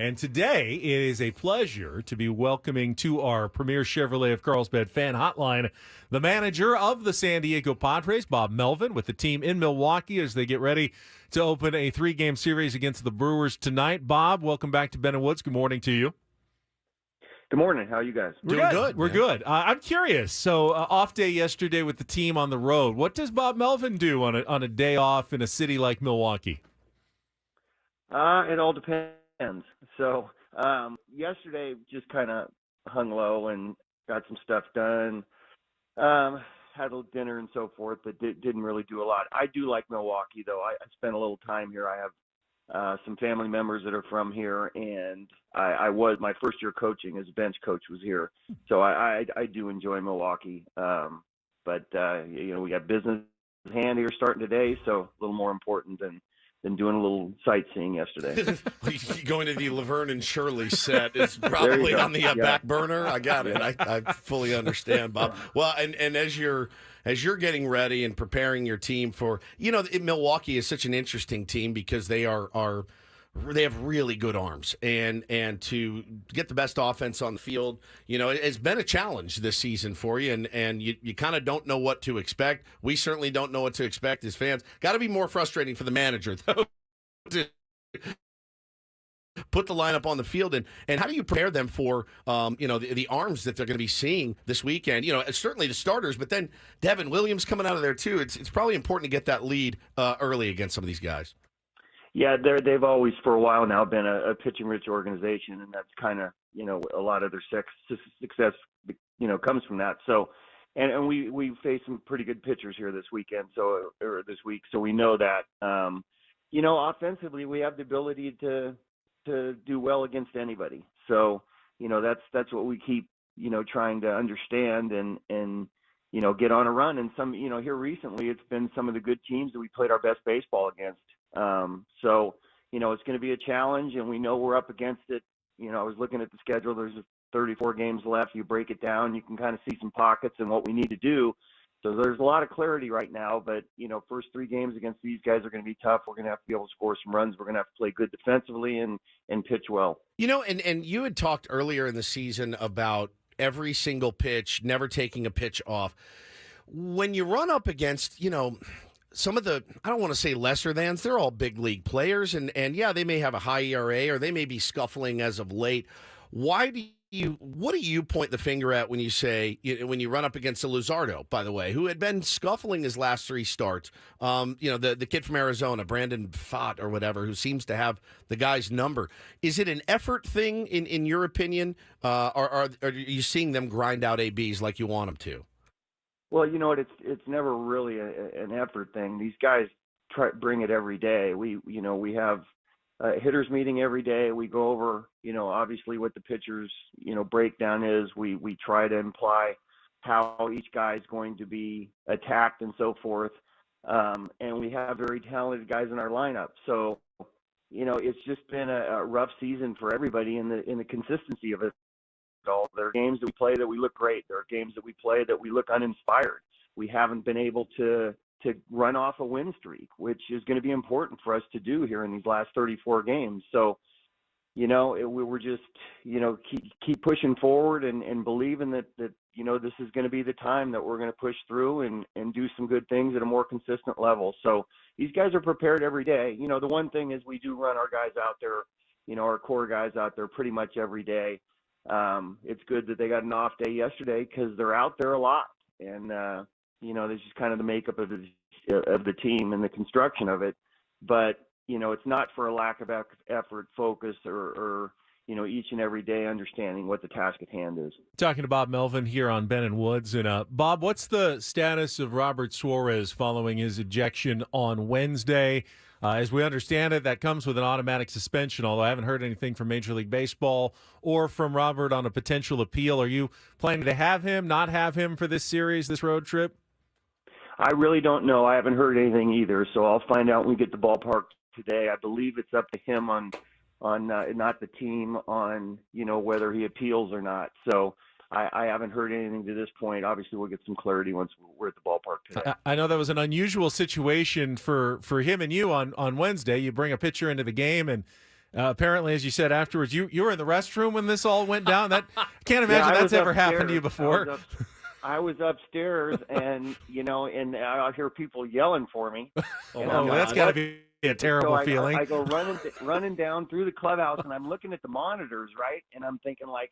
And today, it is a pleasure to be welcoming to our premier Chevrolet of Carlsbad fan hotline the manager of the San Diego Padres, Bob Melvin, with the team in Milwaukee as they get ready to open a 3-game series against the Brewers tonight. Bob, welcome back to Ben & Woods. Good morning to you. Good morning. How are you guys? We're good. We're good. I'm curious. So, off day yesterday with the team on the road. What does Bob Melvin do on a day off in a city like Milwaukee? It all depends. So, yesterday just kind of hung low and got some stuff done. Had a little dinner and so forth, but didn't really do a lot. I do like Milwaukee, though. I spent a little time here. I have some family members that are from here, and I was my first year coaching as a bench coach was here, so I do enjoy Milwaukee. But we got business at hand here starting today, so a little more important than doing a little sightseeing yesterday. Going to the Laverne and Shirley set is probably on the back burner. I got it. I fully understand, Bob. Well, and as you're getting ready and preparing your team for, Milwaukee is such an interesting team because they they have really good arms, and to get the best offense on the field, it's been a challenge this season for you, and you kind of don't know what to expect. We certainly don't know what to expect as fans. Got to be more frustrating for the manager, though, to put the lineup on the field, and how do you prepare them for the arms that they're going to be seeing this weekend? Certainly the starters, but then Devin Williams coming out of there too. It's probably important to get that lead early against some of these guys. Yeah, they've always, for a while now, been a pitching-rich organization, and that's kind of, a lot of their success, comes from that. So, and we face some pretty good pitchers here this weekend, or this week, so we know that. Offensively, we have the ability to do well against anybody. So, that's what we keep, trying to understand and get on a run. And some, here recently, it's been some of the good teams that we played our best baseball against. So, it's going to be a challenge, and we know we're up against it. I was looking at the schedule. There's 34 games left. You break it down, you can kind of see some pockets and what we need to do. So there's a lot of clarity right now, but, first 3 games against these guys are going to be tough. We're going to have to be able to score some runs. We're going to have to play good defensively and pitch well. And you had talked earlier in the season about every single pitch, never taking a pitch off. When you run up against, some of the, I don't want to say lesser thans, they're all big league players, and yeah, they may have a high ERA or they may be scuffling as of late. What do you point the finger at when you say, when you run up against a Luzardo, by the way, who had been scuffling his last 3 starts, the kid from Arizona, Brandon Pfaadt or whatever, who seems to have the guy's number. Is it an effort thing in your opinion, or are you seeing them grind out ABs like you want them to? Well, you know what? It's never really an effort thing. These guys bring it every day. We have a hitters meeting every day. We go over, obviously what the pitchers, breakdown is. We try to imply how each guy is going to be attacked and so forth. And we have very talented guys in our lineup. So, it's just been a rough season for everybody in the consistency of it. There are games that we play that we look great. There are games that we play that we look uninspired. We haven't been able to run off a win streak, which is going to be important for us to do here in these last 34 games. So, we're just, keep pushing forward and believing that this is going to be the time that we're going to push through and do some good things at a more consistent level. So these guys are prepared every day. The one thing is we do run our guys out there, our core guys out there pretty much every day. It's good that they got an off day yesterday because they're out there a lot, and this is kind of the makeup of the team and the construction of it. But it's not for a lack of effort, focus, or each and every day understanding what the task at hand is. Talking to Bob Melvin here on Ben & Woods, and Bob, what's the status of Robert Suarez following his ejection on Wednesday? As we understand it, that comes with an automatic suspension, although I haven't heard anything from Major League Baseball or from Robert on a potential appeal. Are you planning to have him, not have him for this series, this road trip? I really don't know. I haven't heard anything either, so I'll find out when we get to the ballpark today. I believe it's up to him on not the team, on, whether he appeals or not. So I haven't heard anything to this point. Obviously, we'll get some clarity once we're at the ballpark today. I know that was an unusual situation for him and you on Wednesday. You bring a pitcher into the game, and Apparently, as you said afterwards, you were in the restroom when this all went down. That I can't imagine I that's was ever upstairs. happened to you before. I was upstairs, and and I hear people yelling for me. And I'm That's like, got to "What?" be a terrible So feeling. I go running down through the clubhouse, and I'm looking at the monitors, right? And I'm thinking like,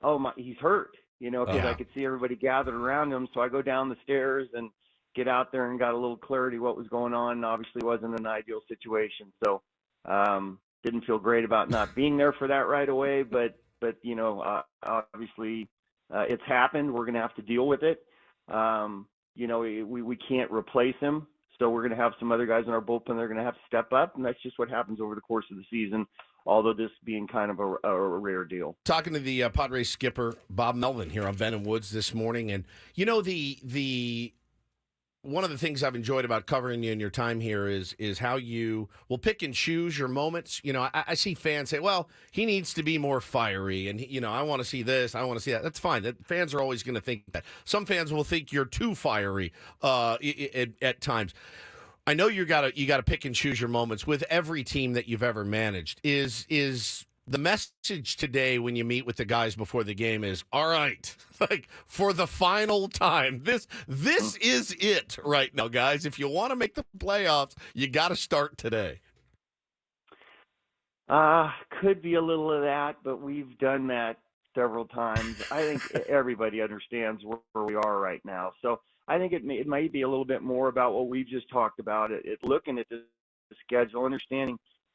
oh my, he's hurt, because I could see everybody gathered around him. So I go down the stairs and get out there and got a little clarity what was going on. And obviously, it wasn't an ideal situation. So didn't feel great about not being there for that right away. But obviously, it's happened. We're going to have to deal with it. We can't replace him. So we're going to have some other guys in our bullpen that are going to have to step up, and that's just what happens over the course of the season, although this being kind of a rare deal. Talking to the Padres skipper, Bob Melvin, here on Ben and Woods this morning. And, the one of the things I've enjoyed about covering you in your time here is how you will pick and choose your moments. I see fans say, well, he needs to be more fiery, and, I want to see this, I want to see that. That's fine. Fans are always going to think that. Some fans will think you're too fiery at times. I know you got to pick and choose your moments with every team that you've ever managed. Is the message today when you meet with the guys before the game is, all right, like for the final time, this is it right now, guys. If you want to make the playoffs, you got to start today. Could be a little of that, but we've done that several times. I think everybody understands where we are right now. So I think it might be a little bit more about what we just talked about. Looking at the schedule,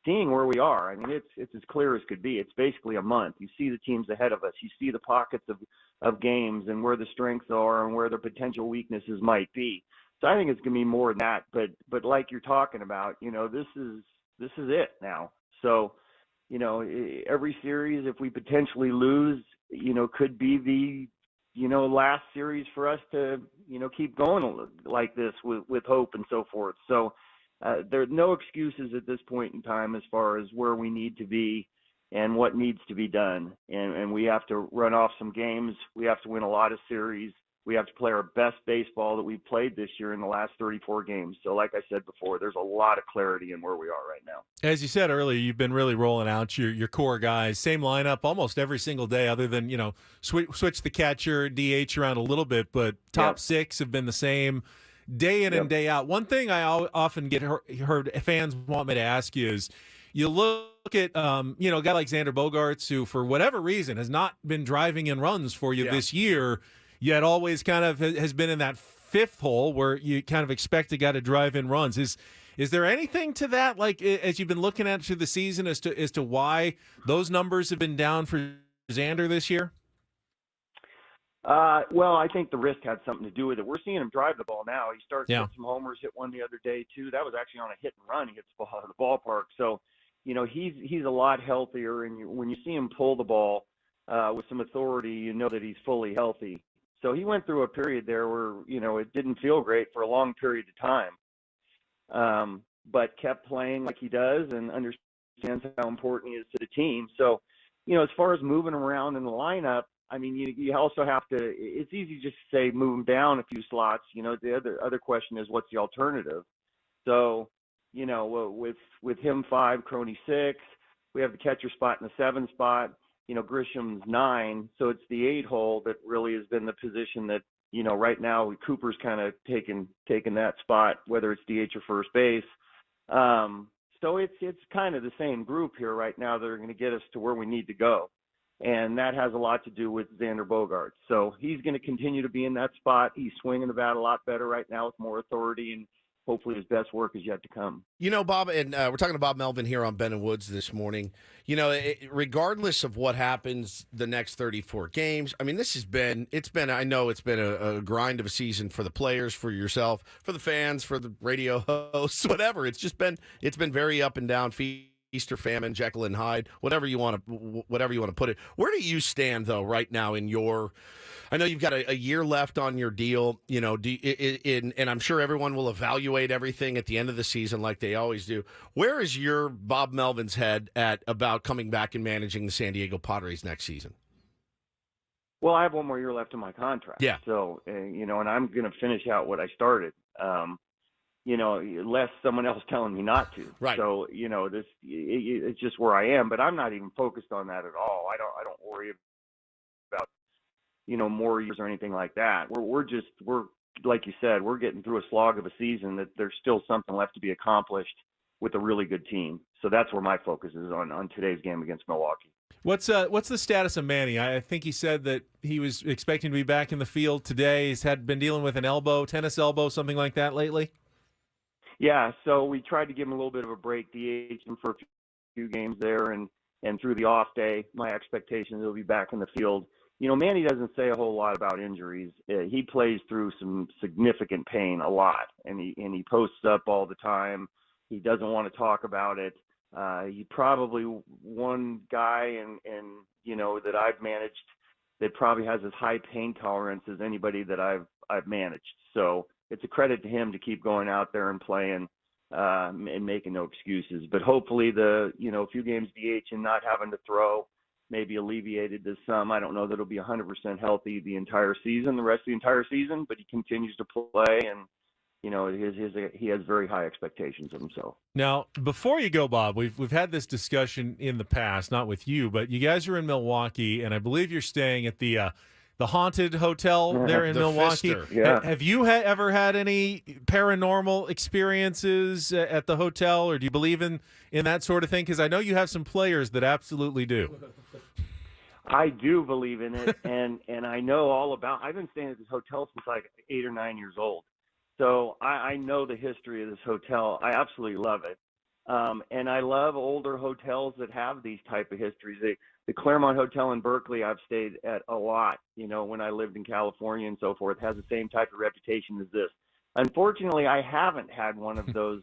seeing where we are. I mean, it's as clear as could be. It's basically a month. You see the teams ahead of us. You see the pockets of games and where the strengths are and where the potential weaknesses might be. So I think it's going to be more than that. But like you're talking about, this is it now. So, every series, if we potentially lose, could be the last series for us to keep going like this with hope and so forth. So there are no excuses at this point in time as far as where we need to be and what needs to be done. And we have to run off some games. We have to win a lot of series. We have to play our best baseball that we've played this year in the last 34 games. So like I said before, there's a lot of clarity in where we are right now. As you said earlier, you've been really rolling out your core guys. Same lineup almost every single day other than, switch the catcher, DH around a little bit, but top six have been the same day in and day out. One thing I often get heard fans want me to ask you is, you look at, a guy like Xander Bogaerts, who for whatever reason has not been driving in runs for you this year, yet always kind of has been in that fifth hole where you kind of expect a guy to drive in runs. Is there anything to that, like as you've been looking at through the season, as to why those numbers have been down for Xander this year? Well, I think the wrist had something to do with it. We're seeing him drive the ball now. He started to hit some homers, hit one the other day too. That was actually on a hit and run. He hits the ball out of the ballpark. So, he's a lot healthier. And when you see him pull the ball with some authority, you know that he's fully healthy. So he went through a period there where, it didn't feel great for a long period of time, but kept playing like he does and understands how important he is to the team. So, as far as moving around in the lineup, I mean, you also have to. It's easy just to say move him down a few slots. The other question is what's the alternative. So, with him 5, Crony 6, we have the catcher spot in the 7 spot. Grisham's 9, so it's the 8 hole that really has been the position that right now Cooper's kind of taken that spot, whether it's DH or first base. So it's kind of the same group here right now that are going to get us to where we need to go. And that has a lot to do with Xander Bogaerts. So he's going to continue to be in that spot. He's swinging the bat a lot better right now with more authority, and hopefully his best work is yet to come. Bob, and we're talking to Bob Melvin here on Ben and Woods this morning. Regardless of what happens the next 34 games, I mean, I know it's been a grind of a season for the players, for yourself, for the fans, for the radio hosts, whatever. It's been very up and down. Feast or famine, Jekyll and Hyde, whatever you want to put it. Where do you stand though right now in your? I know you've got a year left on your deal. And I'm sure everyone will evaluate everything at the end of the season like they always do. Where is your Bob Melvin's head at about coming back and managing the San Diego Padres next season? Well, I have one more year left in my contract. Yeah. So and I'm going to finish out what I started. unless someone else telling me not to. Right. So, it's just where I am, but I'm not even focused on that at all. I don't worry about, more years or anything like that. We're like you said, we're getting through a slog of a season that there's still something left to be accomplished with a really good team. So that's where my focus is on today's game against Milwaukee. What's the status of Manny? I think he said that he was expecting to be back in the field today. He's been dealing with an elbow, tennis elbow, something like that lately. Yeah, so we tried to give him a little bit of a break, DH him for a few games there, and through the off day, my expectation is he'll be back in the field. Manny doesn't say a whole lot about injuries. He plays through some significant pain a lot, and he posts up all the time. He doesn't want to talk about it. He probably one guy and that I've managed that probably has as high pain tolerance as anybody that I've managed. So it's a credit to him to keep going out there and playing and making no excuses. But hopefully a few games DH and not having to throw maybe alleviated this some. I don't know that he'll be 100% healthy the rest of the entire season, but he continues to play, and he has very high expectations of himself. Now, before you go, Bob, we've had this discussion in the past, not with you, but you guys are in Milwaukee, and I believe you're staying at the haunted hotel there in Milwaukee. Pfister. Yeah. Have you ever had any paranormal experiences at the hotel, or do you believe in that sort of thing? Because I know you have some players that absolutely do. I do believe in it, and I know all about. I've been staying at this hotel since like 8 or 9 years old, so I know the history of this hotel. I absolutely love it, and I love older hotels that have these type of histories. The Claremont Hotel in Berkeley, I've stayed at a lot. When I lived in California and so forth, has the same type of reputation as this. Unfortunately, I haven't had one of those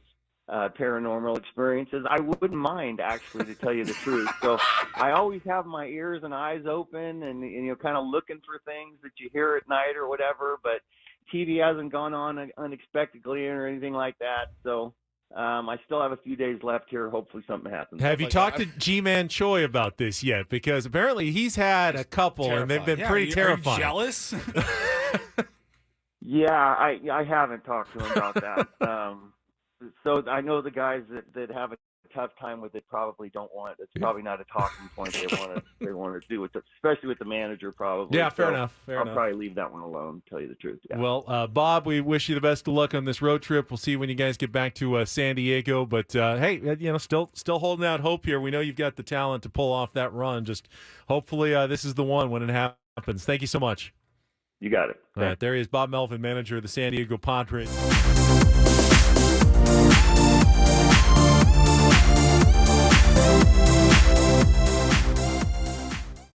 paranormal experiences. I wouldn't mind, actually, to tell you the truth. So I always have my ears and eyes open and kind of looking for things that you hear at night or whatever, but TV hasn't gone on unexpectedly or anything like that. So I still have a few days left here. Hopefully something happens. Have you talked to G-Man Choi about this yet? Because apparently he's had a couple, and they've been pretty terrifying. Are you jealous? Yeah, I haven't talked to him about that. So I know the guys that have a tough time with it probably don't want it. It's probably not a talking point they want to do with it, especially with the manager probably. Yeah, fair So enough. I'll probably leave that one alone, to tell you the truth. Yeah. Well, Bob, we wish you the best of luck on this road trip. We'll see when you guys get back to San Diego. But hey, still holding out hope here. We know you've got the talent to pull off that run. Just hopefully this is the one when it happens. Thank you so much. You got it. All right, there he is, Bob Melvin, manager of the San Diego Padres.